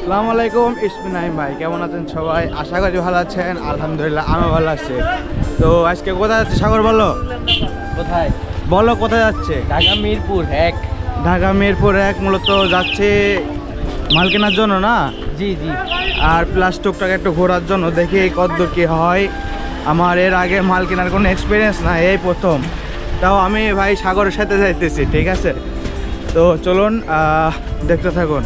আসসালামু আলাইকুম, ইসমি নাইম ভাই। কেমন আছেন সবাই? আশা করি ভালো আছেন। আলহামদুলিল্লাহ আমি ভালো আছি। তো আজকে কোথায় যাচ্ছে সাগর? বলো কোথায়? বলো কোথায় যাচ্ছে? ঢাকা মিরপুর 1। ঢাকা মিরপুর 1 মূলত যাচ্ছে মাল কেনার জন্য না? জি জি। আর প্লাস টুকটাক একটু ঘোরার জন্য, দেখি কতদূর কী হয়। আমার এর আগে মাল কেনার কোনো এক্সপিরিয়েন্স নাই, এই প্রথম। তাও আমি ভাই সাগরের সাথে যাইতেছি, ঠিক আছে? তো চলুন দেখতে থাকুন।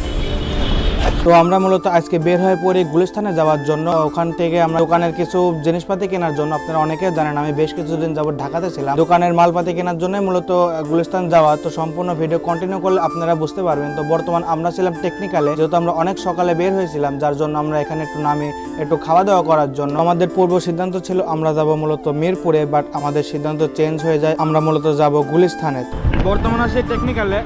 তো আমরা মূলত আজকে বের হয়ে পড়ি গুলিস্তানে যাওয়ার জন্য। ওখান থেকে আমরা দোকানের কিছু জিনিসপাতি কেনার জন্য। আপনারা অনেকে জানেন আমি বেশ কিছুদিন যাবত ঢাকাতে ছিলাম, দোকানের মালপাতি কেনার জন্য মূলত গুলিস্তান যাওয়া। তো সম্পূর্ণ ভিডিও কন্টিনিউ করলে আপনারা বুঝতে পারবেন। তো বর্তমান আমরা ছিলাম টেকনিক্যালে, যেহেতু আমরা অনেক সকালে বের হয়েছিলাম, যার জন্য আমরা এখানে একটু নামি একটু খাওয়া দাওয়া করার জন্য। আমাদের পূর্ব সিদ্ধান্ত ছিল আমরা যাব মূলত মিরপুরে, বাট আমাদের সিদ্ধান্ত চেঞ্জ হয়ে যায়, আমরা মূলত যাব গুলিস্তানে। বর্তমানে আছি টেকনিক্যালে।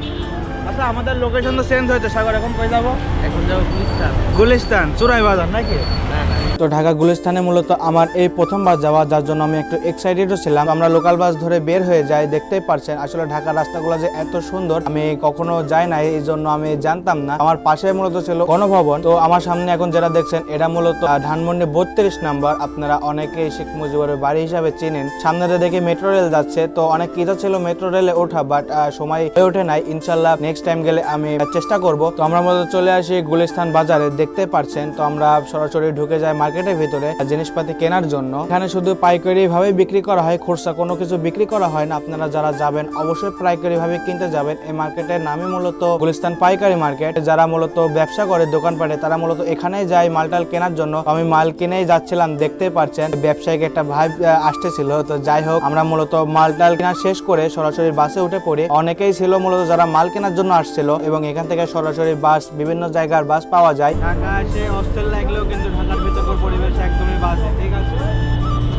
আচ্ছা, আমাদের লোকেশন তো চেঞ্জ হয়েছে সাগর, এখন কই যাবো? এখন যাবো গুলিস্তান। গুলিস্তান চুরাই বাজার নাকি? তো ঢাকা গুলিস্তানে মূলত আমার এই প্রথমবার যাওয়া, যার জন্য আমি একটু এক্সাইটেডও ছিলাম। আমরা লোকাল বাস ধরে বের হয়ে যাই, দেখতেই পারছেন আসলে ঢাকার রাস্তাগুলো যে এত সুন্দর আমি কখনো যাই নাই, এই জন্য আমি জানতাম না। আমার পাশে মূলত ছিল গণভবন। তো আমার সামনে এখন যেটা দেখছেন এটা মূলত ধানমন্ডি 32 নাম্বার। আপনারা অনেকেই শেখ মুজিবের বাড়ি হিসাবে চিনেন। সামনে দেখে মেট্রো রেল যাচ্ছে, তো অনেক ইচ্ছা ছিল মেট্রো রেলে ওঠা, বাট সময় হয়ে ওঠে নাই। ইনশাল্লাহ নেক্সট টাইম গেলে আমি চেষ্টা করব। তো আমরা মূলত চলে আসি গুলিস্তান বাজারে, দেখতে পারছেন। তো আমরা সরাসরি ঢুকে যাই মার্কেটের ভিতরে জিনিসপাতি কেনার জন্য। এখানে শুধু পাইকারি ভাবে বিক্রি করা হয়, খুচরা কোনো কিছু বিক্রি করা হয় না। আপনারা যারা যাবেন অবশ্যই পাইকারি ভাবে কিনতে যাবেন। এই মার্কেটের নামই মূলত গুলিস্তান পাইকারি মার্কেট। যারা মূলত ব্যবসা করে দোকানপাটে, তারা মূলত এখানেই যায় মালটাল কেনার জন্য। আমি মাল কিনেই যাচ্ছিলাম, দেখতে পারছেন ব্যবসায়িক একটা ভাব আসতেছিল। তো যাই হোক, আমরা মূলত মালটাল কেনা শেষ করে সরাসরি বাসে উঠে পড়ি। অনেকেই ছিল মূলত যারা মাল কেনার জন্য আসছিল, এবং এখান থেকে সরাসরি বাস বিভিন্ন জায়গার বাস পাওয়া যায়। ঢাকা এসে হস্টেল লাগলেও কিন্তু ঢাকার ভিতরকার পরিবেশ একদমই বাজে, ঠিক আছে?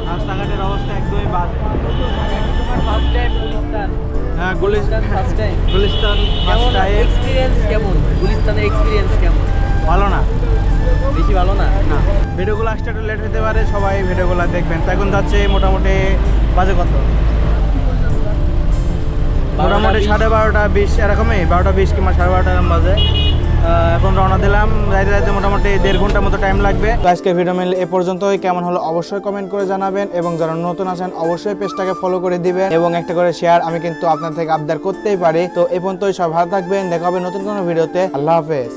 রাস্তাঘাটের অবস্থা একদমই বাজে। হ্যাঁ, Gulistan first time. Gulistan first time. Experience কেমন? গুলিস্তানের এক্সপেরিয়েন্স কেমন? ভালো না, বেশি ভালো না। না। ভিডিওগুলো আসতে একটু লেট হতে পারে, সবাই ভিডিওগুলো দেখবেন। তো এখন যাচ্ছে মোটামুটি বাজে কত? মোটামুটি 12:30 এরকমই, 12:20 কিংবা 12:30 এরকম বাজে। এখন রওনা দিলাম। যাইতে যাইতে মোটামুটি 1.5 ঘন্টার মতো টাইম লাগবে। তো আজকে ভিডিও মিলে এ পর্যন্তই। কেমন হলো অবশ্যই কমেন্ট করে জানাবেন, এবং যারা নতুন আছেন অবশ্যই পেজটাকে ফলো করে দিবেন, এবং একটা করে শেয়ার আমি কিন্তু আপনার থেকে আবদার করতেই পারি। তো এ পর্যন্তই, সব ভালো থাকবেন। দেখা হবে নতুন কোনো ভিডিওতে। আল্লাহ হাফেজ।